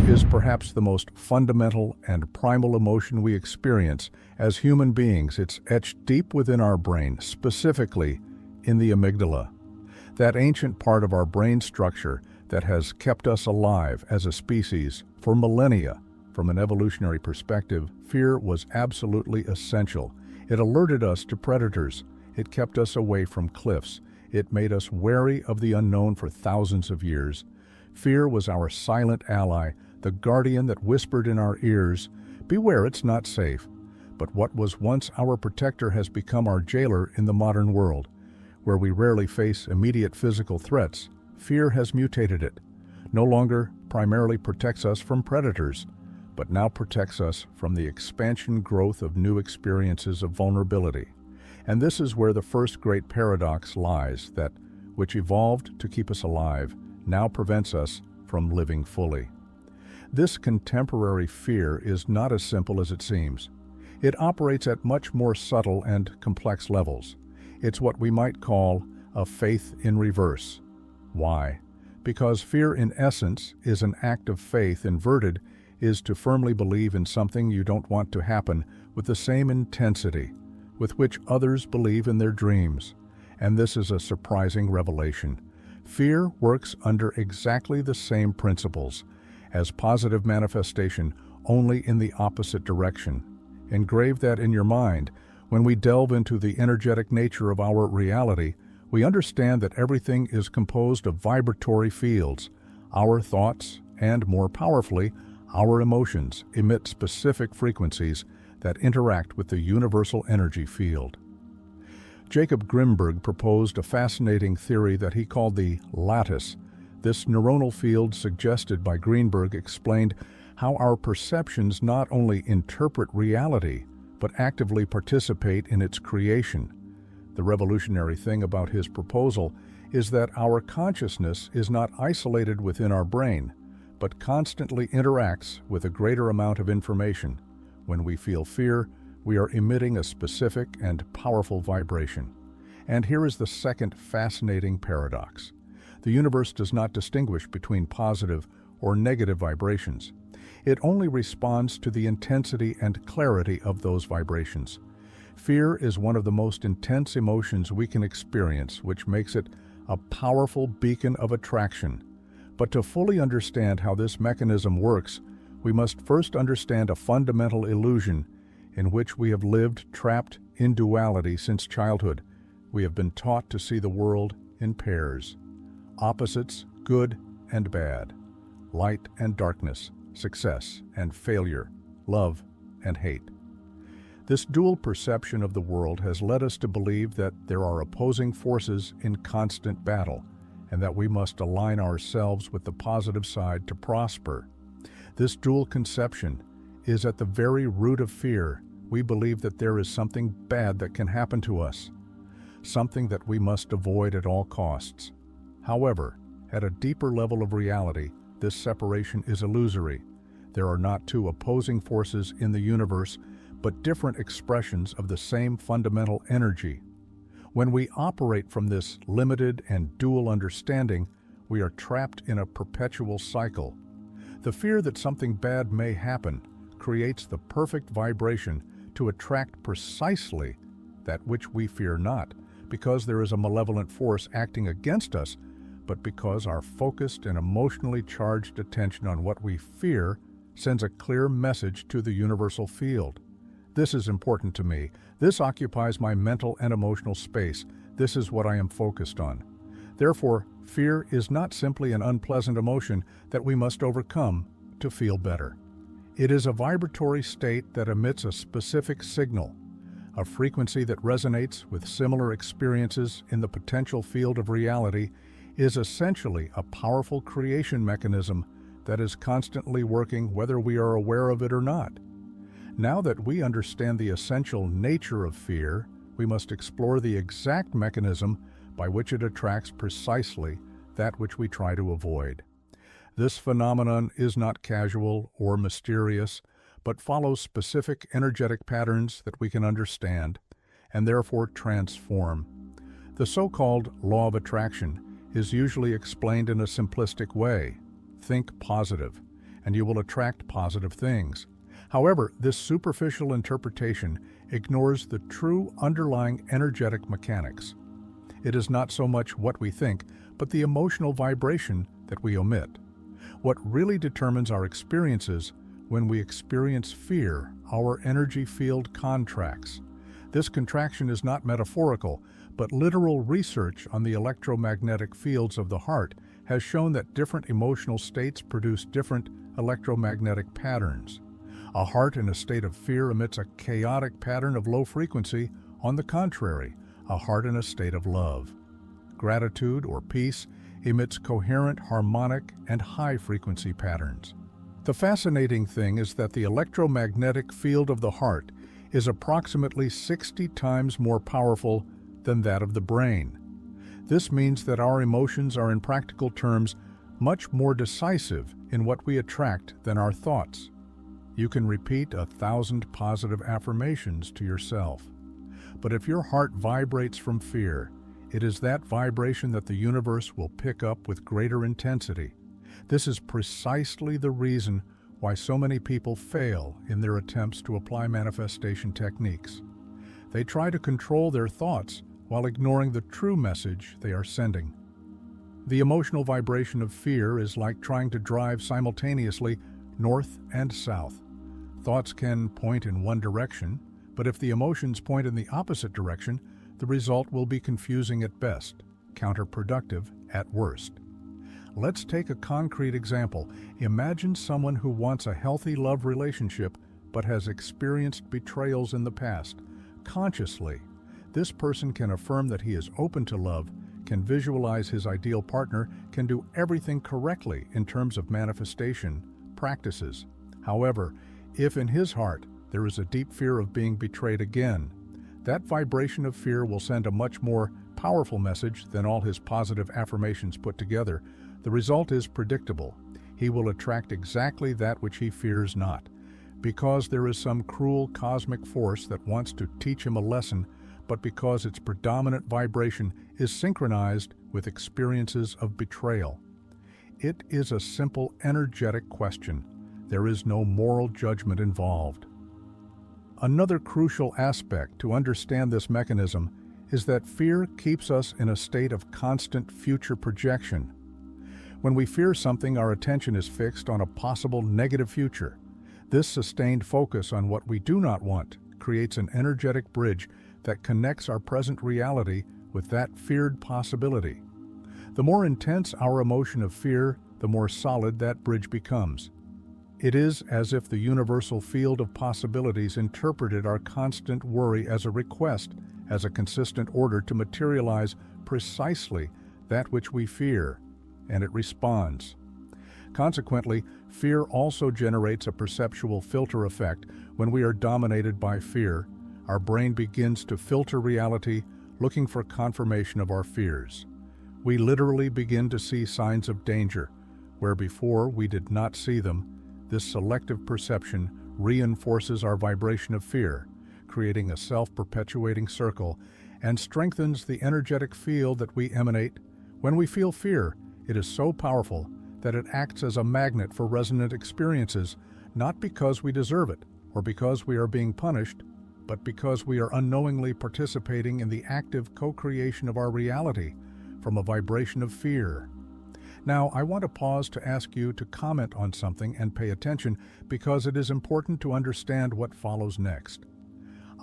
is perhaps the most fundamental and primal emotion we experience as human beings. It's etched deep within our brain, specifically in the amygdala, that ancient part of our brain structure that has kept us alive as a species for millennia. From an evolutionary perspective, fear was absolutely essential. It alerted us to predators. It kept us away from cliffs. It made us wary of the unknown for thousands of years. Fear was our silent ally, the guardian that whispered in our ears, "Beware, it's not safe." But what was once our protector has become our jailer in the modern world. Where we rarely face immediate physical threats, fear has mutated it. No longer primarily protects us from predators, but now protects us from the expansion growth of new experiences of vulnerability. And this is where the first great paradox lies, that which evolved to keep us alive now prevents us from living fully. This contemporary fear is not as simple as it seems. It operates at much more subtle and complex levels. It's what we might call a faith in reverse. Why? Because fear in essence is an act of faith. Inverted is to firmly believe in something you don't want to happen with the same intensity with which others believe in their dreams. And this is a surprising revelation. Fear works under exactly the same principles as positive manifestation, only in the opposite direction. Engrave that in your mind. When we delve into the energetic nature of our reality, we understand that everything is composed of vibratory fields. Our thoughts, and more powerfully, our emotions, emit specific frequencies that interact with the universal energy field. Jacobo Grinberg proposed a fascinating theory that he called the lattice. This neuronal field suggested by Grinberg explained how our perceptions not only interpret reality, but actively participate in its creation. The revolutionary thing about his proposal is that our consciousness is not isolated within our brain, but constantly interacts with a greater amount of information. When we feel fear, we are emitting a specific and powerful vibration. And here is the second fascinating paradox. The universe does not distinguish between positive or negative vibrations. It only responds to the intensity and clarity of those vibrations. Fear is one of the most intense emotions we can experience, which makes it a powerful beacon of attraction. But to fully understand how this mechanism works, we must first understand a fundamental illusion in which we have lived trapped in duality since childhood. We have been taught to see the world in pairs. Opposites, good and bad. Light and darkness. Success and failure. Love and hate. This dual perception of the world has led us to believe that there are opposing forces in constant battle, and that we must align ourselves with the positive side to prosper. This dual conception is at the very root of fear. We believe that there is something bad that can happen to us, something that we must avoid at all costs. However, at a deeper level of reality, this separation is illusory. There are not two opposing forces in the universe, but different expressions of the same fundamental energy. When we operate from this limited and dual understanding, we are trapped in a perpetual cycle. The fear that something bad may happen creates the perfect vibration to attract precisely that which we fear not, because there is a malevolent force acting against us, but because our focused and emotionally charged attention on what we fear sends a clear message to the universal field. This is important to me. This occupies my mental and emotional space. This is what I am focused on. Therefore, fear is not simply an unpleasant emotion that we must overcome to feel better. It is a vibratory state that emits a specific signal, a frequency that resonates with similar experiences in the potential field of reality, is essentially a powerful creation mechanism that is constantly working whether we are aware of it or not. Now that we understand the essential nature of fear, we must explore the exact mechanism by which it attracts precisely that which we try to avoid. This phenomenon is not casual or mysterious, but follows specific energetic patterns that we can understand and therefore transform. The so-called law of attraction is usually explained in a simplistic way. Think positive, and you will attract positive things. However, this superficial interpretation ignores the true underlying energetic mechanics. It is not so much what we think, but the emotional vibration that we emit. What really determines our experiences: when we experience fear, our energy field contracts. This contraction is not metaphorical, but literal. Research on the electromagnetic fields of the heart has shown that different emotional states produce different electromagnetic patterns. A heart in a state of fear emits a chaotic pattern of low frequency. On the contrary, a heart in a state of love, gratitude, or peace emits coherent, harmonic, and high-frequency patterns. The fascinating thing is that the electromagnetic field of the heart is approximately 60 times more powerful than that of the brain. This means that our emotions are, in practical terms, much more decisive in what we attract than our thoughts. You can repeat 1,000 positive affirmations to yourself, but if your heart vibrates from fear, it is that vibration that the universe will pick up with greater intensity. This is precisely the reason why so many people fail in their attempts to apply manifestation techniques. They try to control their thoughts while ignoring the true message they are sending. The emotional vibration of fear is like trying to drive simultaneously north and south. Thoughts can point in one direction, but if the emotions point in the opposite direction, the result will be confusing at best, counterproductive at worst. Let's take a concrete example. Imagine someone who wants a healthy love relationship but has experienced betrayals in the past. Consciously, this person can affirm that he is open to love, can visualize his ideal partner, can do everything correctly in terms of manifestation practices. However, if in his heart there is a deep fear of being betrayed again, that vibration of fear will send a much more powerful message than all his positive affirmations put together. The result is predictable. He will attract exactly that which he fears not, because there is some cruel cosmic force that wants to teach him a lesson, but because its predominant vibration is synchronized with experiences of betrayal. It is a simple energetic question. There is no moral judgment involved. Another crucial aspect to understand this mechanism is that fear keeps us in a state of constant future projection. When we fear something, our attention is fixed on a possible negative future. This sustained focus on what we do not want creates an energetic bridge that connects our present reality with that feared possibility. The more intense our emotion of fear, the more solid that bridge becomes. It is as if the universal field of possibilities interpreted our constant worry as a request, as a consistent order to materialize precisely that which we fear, and it responds. Consequently, fear also generates a perceptual filter effect. When we are dominated by fear, our brain begins to filter reality, looking for confirmation of our fears. We literally begin to see signs of danger, where before we did not see them. This selective perception reinforces our vibration of fear, creating a self-perpetuating circle, and strengthens the energetic field that we emanate. When we feel fear, it is so powerful that it acts as a magnet for resonant experiences, not because we deserve it or because we are being punished, but because we are unknowingly participating in the active co-creation of our reality from a vibration of fear. Now, I want to pause to ask you to comment on something and pay attention, because it is important to understand what follows next.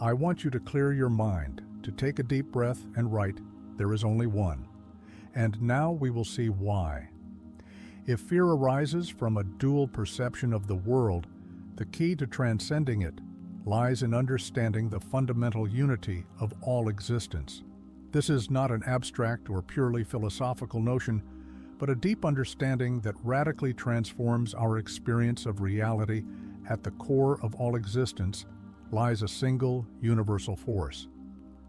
I want you to clear your mind, to take a deep breath and write, "There is only one." And now we will see why. If fear arises from a dual perception of the world, the key to transcending it lies in understanding the fundamental unity of all existence. This is not an abstract or purely philosophical notion, but a deep understanding that radically transforms our experience of reality. At the core of all existence lies a single universal force.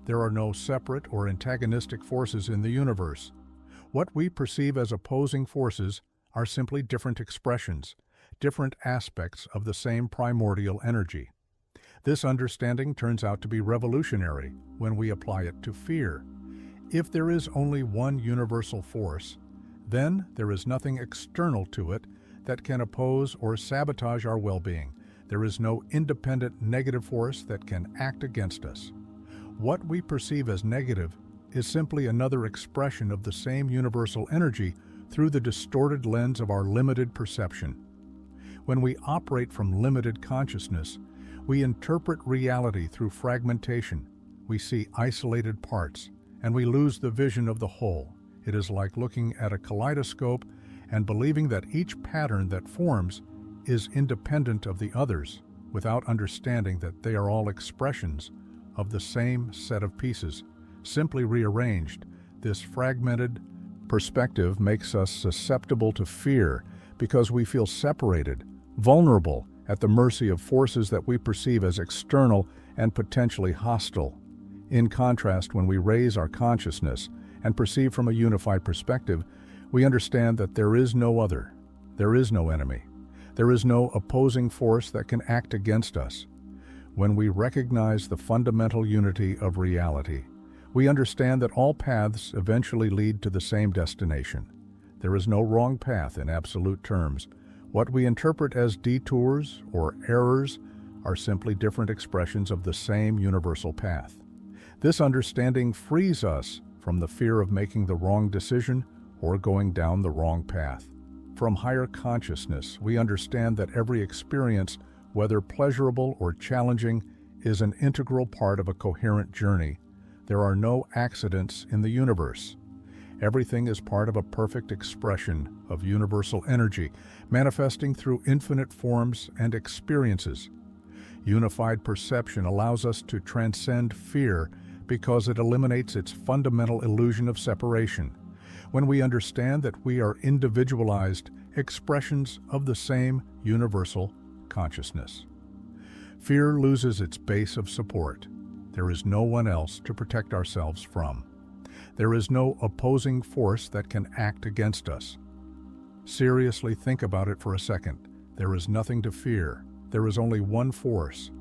There are no separate or antagonistic forces in the universe. What we perceive as opposing forces are simply different expressions, different aspects of the same primordial energy. This understanding turns out to be revolutionary when we apply it to fear. If there is only one universal force, then there is nothing external to it that can oppose or sabotage our well-being. There is no independent negative force that can act against us. What we perceive as negative is simply another expression of the same universal energy through the distorted lens of our limited perception. When we operate from limited consciousness, we interpret reality through fragmentation. We see isolated parts, and we lose the vision of the whole. It is like looking at a kaleidoscope and believing that each pattern that forms is independent of the others, without understanding that they are all expressions of the same set of pieces, simply rearranged. This fragmented perspective makes us susceptible to fear because we feel separated, vulnerable, at the mercy of forces that we perceive as external and potentially hostile. In contrast, when we raise our consciousness and perceive from a unified perspective, we understand that there is no other, there is no enemy, there is no opposing force that can act against us. When we recognize the fundamental unity of reality, we understand that all paths eventually lead to the same destination. There is no wrong path in absolute terms. What we interpret as detours or errors are simply different expressions of the same universal path. This understanding frees us from the fear of making the wrong decision or going down the wrong path. From higher consciousness, we understand that every experience, whether pleasurable or challenging, is an integral part of a coherent journey. There are no accidents in the universe. Everything is part of a perfect expression of universal energy, manifesting through infinite forms and experiences. Unified perception allows us to transcend fear because it eliminates its fundamental illusion of separation. When we understand that we are individualized expressions of the same universal consciousness, fear loses its base of support. There is no one else to protect ourselves from. There is no opposing force that can act against us. Seriously think about it for a second. There is nothing to fear. There is only one force.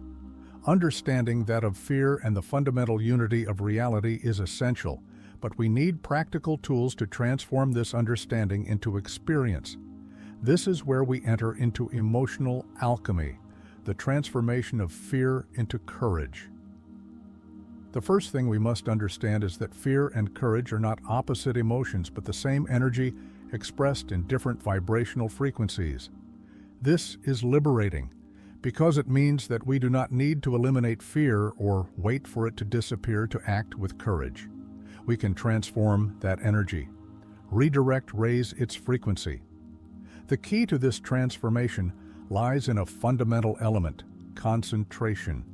Understanding that of fear and the fundamental unity of reality is essential, but we need practical tools to transform this understanding into experience. This is where we enter into emotional alchemy, the transformation of fear into courage. The first thing we must understand is that fear and courage are not opposite emotions, but the same energy expressed in different vibrational frequencies. This is liberating, because it means that we do not need to eliminate fear or wait for it to disappear to act with courage. We can transform that energy, raise its frequency. The key to this transformation lies in a fundamental element: concentration.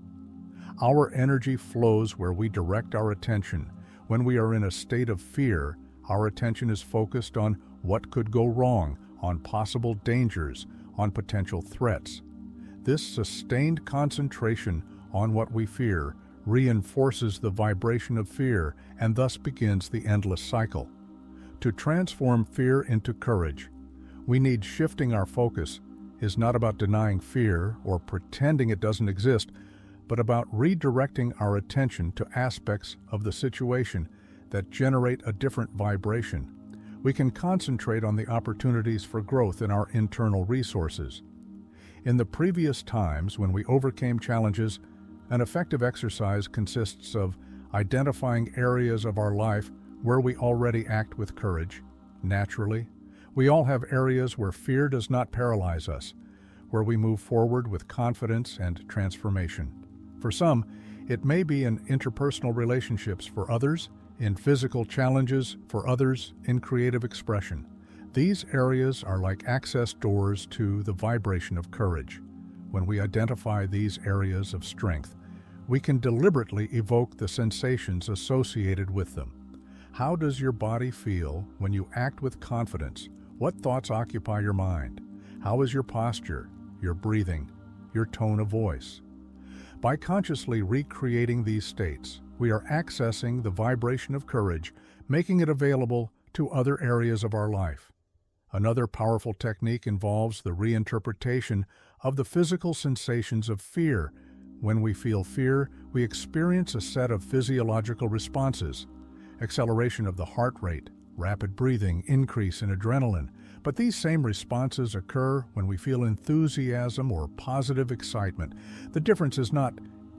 Our energy flows where we direct our attention. When we are in a state of fear, our attention is focused on what could go wrong, on possible dangers, on potential threats. This sustained concentration on what we fear reinforces the vibration of fear and thus begins the endless cycle. To transform fear into courage, we need shifting our focus. Is not about denying fear or pretending it doesn't exist, but about redirecting our attention to aspects of the situation that generate a different vibration. We can concentrate on the opportunities for growth in our internal resources. In the previous times when we overcame challenges, an effective exercise consists of identifying areas of our life where we already act with courage. Naturally, we all have areas where fear does not paralyze us, where we move forward with confidence and transformation. For some, it may be in interpersonal relationships; for others, in physical challenges; for others, in creative expression. These areas are like access doors to the vibration of courage. When we identify these areas of strength, we can deliberately evoke the sensations associated with them. How does your body feel when you act with confidence? What thoughts occupy your mind? How is your posture, your breathing, your tone of voice? By consciously recreating these states, we are accessing the vibration of courage, making it available to other areas of our life. Another powerful technique involves the reinterpretation of the physical sensations of fear. When we feel fear, we experience a set of physiological responses: acceleration of the heart rate, rapid breathing, increase in adrenaline. But these same responses occur when we feel enthusiasm or positive excitement. The difference is not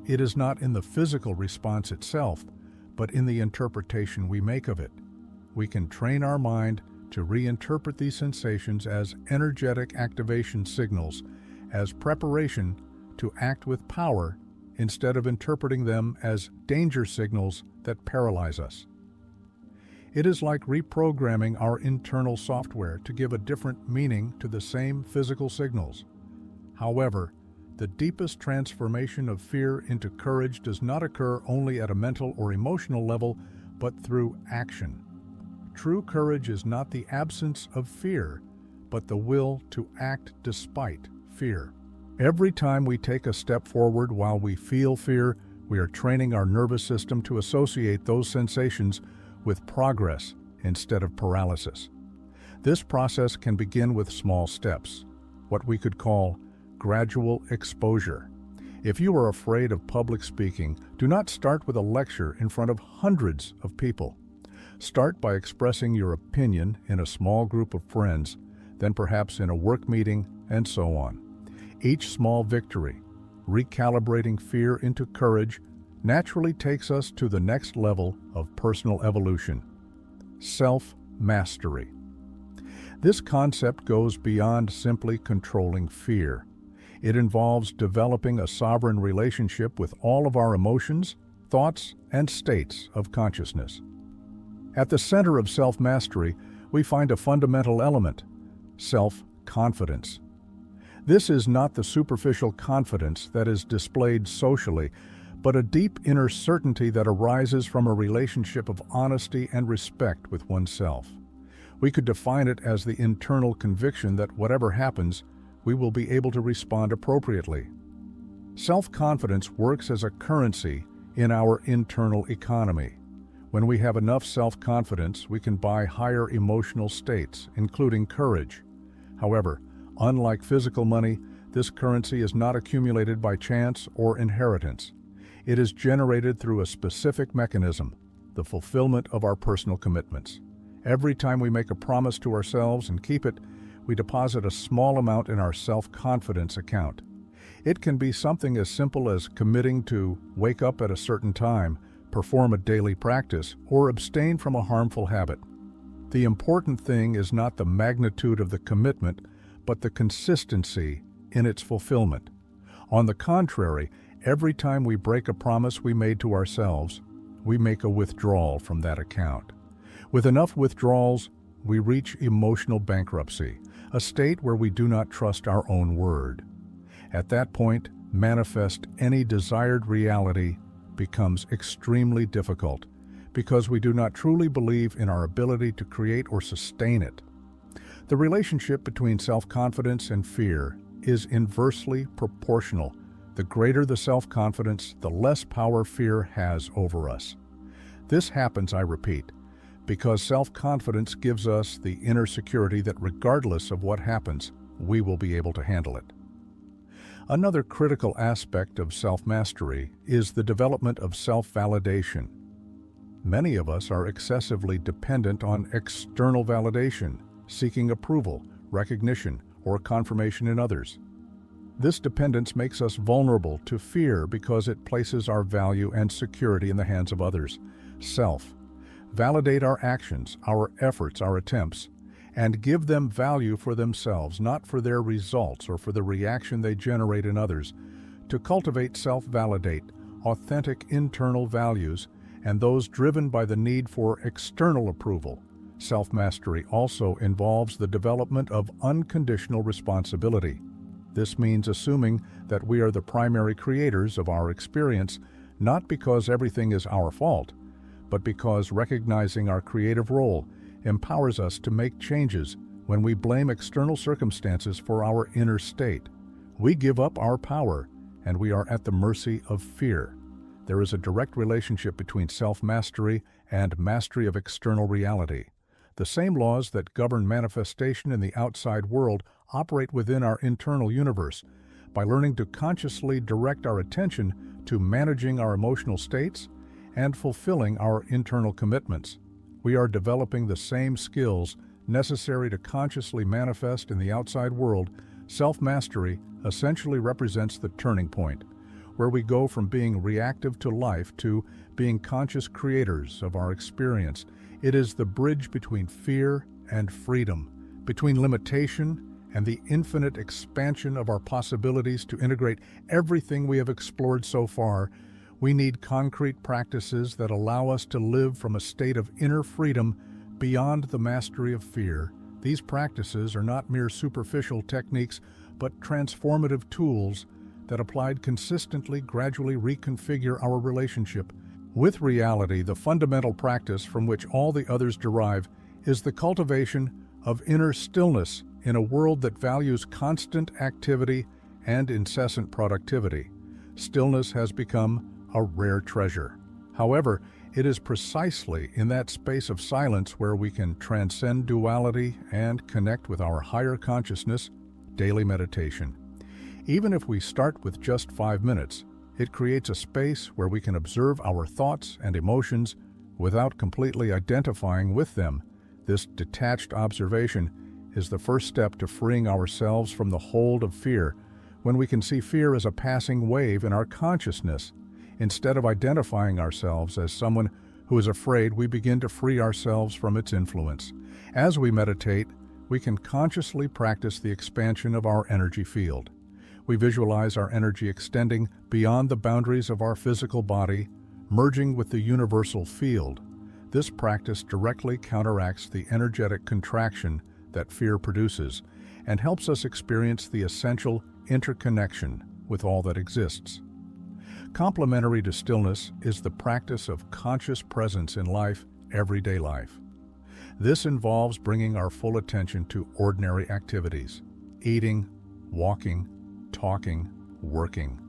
in the physical response itself, but in the interpretation we make of it. We can train our mind to reinterpret these sensations as energetic activation signals, as preparation to act with power, instead of interpreting them as danger signals that paralyze us. It is like reprogramming our internal software to give a different meaning to the same physical signals. However, the deepest transformation of fear into courage does not occur only at a mental or emotional level, but through action. True courage is not the absence of fear, but the will to act despite fear. Every time we take a step forward while we feel fear, we are training our nervous system to associate those sensations with progress instead of paralysis. This process can begin with small steps, what we could call gradual exposure. If you are afraid of public speaking, do not start with a lecture in front of hundreds of people. Start by expressing your opinion in a small group of friends, then perhaps in a work meeting, and so on. Each small victory, recalibrating fear into courage, naturally takes us to the next level of personal evolution: self-mastery. This concept goes beyond simply controlling fear. It involves developing a sovereign relationship with all of our emotions, thoughts, and states of consciousness. At the center of self-mastery, we find a fundamental element: self-confidence. This is not the superficial confidence that is displayed socially, but a deep inner certainty that arises from a relationship of honesty and respect with oneself. We could define it as the internal conviction that whatever happens, we will be able to respond appropriately. Self-confidence works as a currency in our internal economy. When we have enough self-confidence, we can buy higher emotional states, including courage. However, unlike physical money, this currency is not accumulated by chance or inheritance. It is generated through a specific mechanism: the fulfillment of our personal commitments. Every time we make a promise to ourselves and keep it, we deposit a small amount in our self-confidence account. It can be something as simple as committing to wake up at a certain time, perform a daily practice, or abstain from a harmful habit. The important thing is not the magnitude of the commitment, but the consistency in its fulfillment. On the contrary, every time we break a promise we made to ourselves, we make a withdrawal from that account. With enough withdrawals, we reach emotional bankruptcy, a state where we do not trust our own word. At that point, manifest any desired reality becomes extremely difficult, because we do not truly believe in our ability to create or sustain it. The relationship between self-confidence and fear is inversely proportional. The greater the self-confidence, the less power fear has over us. This happens, I repeat, because self-confidence gives us the inner security that regardless of what happens, we will be able to handle it. Another critical aspect of self-mastery is the development of self-validation. Many of us are excessively dependent on external validation, seeking approval, recognition, or confirmation in others. This dependence makes us vulnerable to fear because it places our value and security in the hands of others. Validate our actions, our efforts, our attempts, and give them value for themselves, not for their results or for the reaction they generate in others. To cultivate self-validate, authentic internal values, and those driven by the need for external approval. Self-mastery also involves the development of unconditional responsibility. This means assuming that we are the primary creators of our experience, not because everything is our fault, but because recognizing our creative role empowers us to make changes. When we blame external circumstances for our inner state, we give up our power and we are at the mercy of fear. There is a direct relationship between self-mastery and mastery of external reality. The same laws that govern manifestation in the outside world operate within our internal universe. By learning to consciously direct our attention to managing our emotional states and fulfilling our internal commitments, we are developing the same skills necessary to consciously manifest in the outside world. Self-mastery essentially represents the turning point, where we go from being reactive to life to being conscious creators of our experience. It is the bridge between fear and freedom, between limitation and the infinite expansion of our possibilities. To integrate everything we have explored so far, we need concrete practices that allow us to live from a state of inner freedom beyond the mastery of fear. These practices are not mere superficial techniques, but transformative tools that, applied consistently, gradually reconfigure our relationship with reality. The fundamental practice from which all the others derive is the cultivation of inner stillness in a world that values constant activity and incessant productivity. Stillness has become a rare treasure. However, it is precisely in that space of silence where we can transcend duality and connect with our higher consciousness. Daily meditation. Even if we start with just 5 minutes, it creates a space where we can observe our thoughts and emotions without completely identifying with them. This detached observation is the first step to freeing ourselves from the hold of fear. When we can see fear as a passing wave in our consciousness, instead of identifying ourselves as someone who is afraid, we begin to free ourselves from its influence. As we meditate, we can consciously practice the expansion of our energy field. We visualize our energy extending beyond the boundaries of our physical body, merging with the universal field. This practice directly counteracts the energetic contraction that fear produces and helps us experience the essential interconnection with all that exists. Complementary to stillness is the practice of conscious presence in life, everyday life. This involves bringing our full attention to ordinary activities: eating, walking, talking, working.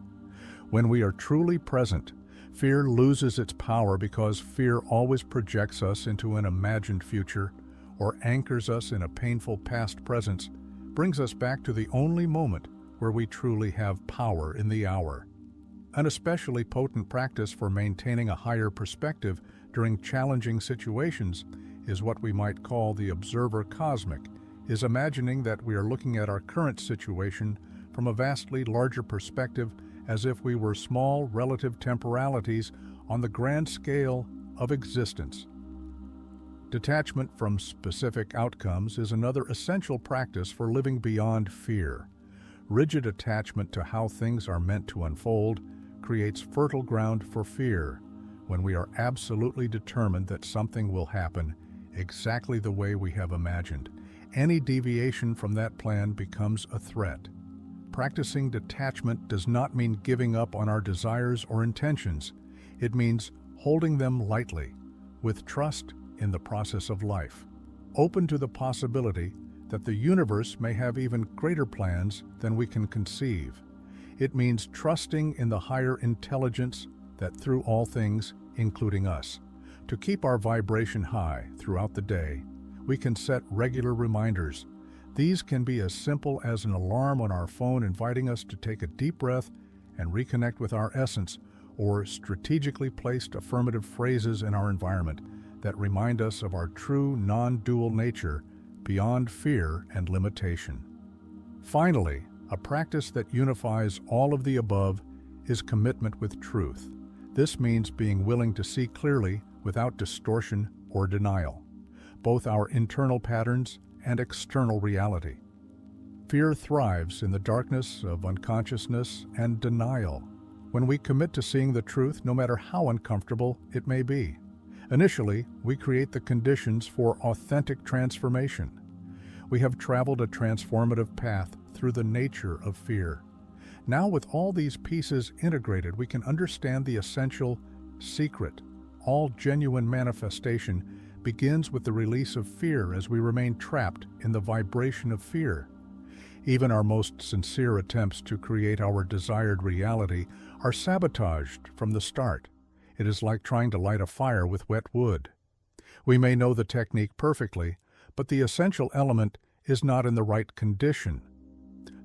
When we are truly present, fear loses its power, because fear always projects us into an imagined future or anchors us in a painful past presence, brings us back to the only moment where we truly have power, in the hour. An especially potent practice for maintaining a higher perspective during challenging situations is what we might call the observer cosmic, is imagining that we are looking at our current situation from a vastly larger perspective, as if we were small relative temporalities on the grand scale of existence. Detachment from specific outcomes is another essential practice for living beyond fear. Rigid attachment to how things are meant to unfold creates fertile ground for fear. When we are absolutely determined that something will happen exactly the way we have imagined, any deviation from that plan becomes a threat. Practicing detachment does not mean giving up on our desires or intentions. It means holding them lightly, with trust in the process of life, open to the possibility that the universe may have even greater plans than we can conceive. It means trusting in the higher intelligence that, through all things, including us, to keep our vibration high throughout the day, we can set regular reminders. These can be as simple as an alarm on our phone inviting us to take a deep breath and reconnect with our essence, or strategically placed affirmative phrases in our environment that remind us of our true non-dual nature beyond fear and limitation. Finally, a practice that unifies all of the above is commitment with truth. This means being willing to see clearly without distortion or denial, both our internal patterns and external reality. Fear thrives in the darkness of unconsciousness and denial. When we commit to seeing the truth, no matter how uncomfortable it may be, initially, we create the conditions for authentic transformation. We have traveled a transformative path through the nature of fear. Now, with all these pieces integrated, we can understand the essential secret. All genuine manifestation begins with the release of fear, as we remain trapped in the vibration of fear. Even our most sincere attempts to create our desired reality are sabotaged from the start. It is like trying to light a fire with wet wood. We may know the technique perfectly, but the essential element is not in the right condition.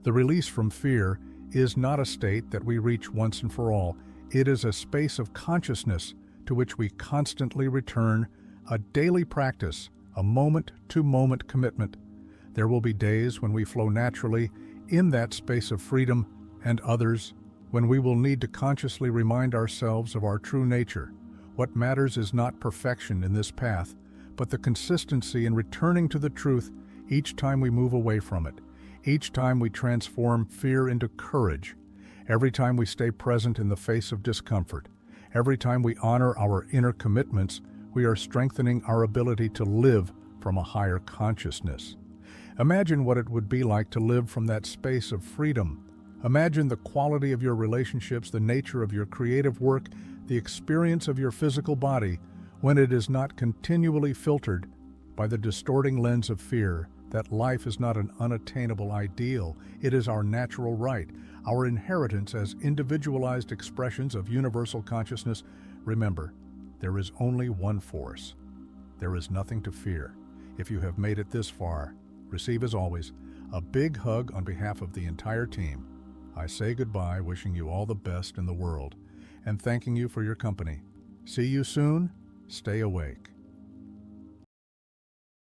The release from fear is not a state that we reach once and for all. It is a space of consciousness to which we constantly return a daily practice, a moment-to-moment commitment. There will be days when we flow naturally in that space of freedom, and others when we will need to consciously remind ourselves of our true nature. What matters is not perfection in this path, but the consistency in returning to the truth each time we move away from it, each time we transform fear into courage, every time we stay present in the face of discomfort, every time we honor our inner commitments. We are strengthening our ability to live from a higher consciousness. Imagine what it would be like to live from that space of freedom. Imagine the quality of your relationships, the nature of your creative work, the experience of your physical body when it is not continually filtered by the distorting lens of fear that life is not an unattainable ideal. It is our natural right, our inheritance as individualized expressions of universal consciousness. Remember, there is only one force. There is nothing to fear. If you have made it this far, receive, as always, a big hug on behalf of the entire team. I say goodbye, wishing you all the best in the world, and thanking you for your company. See you soon. Stay awake.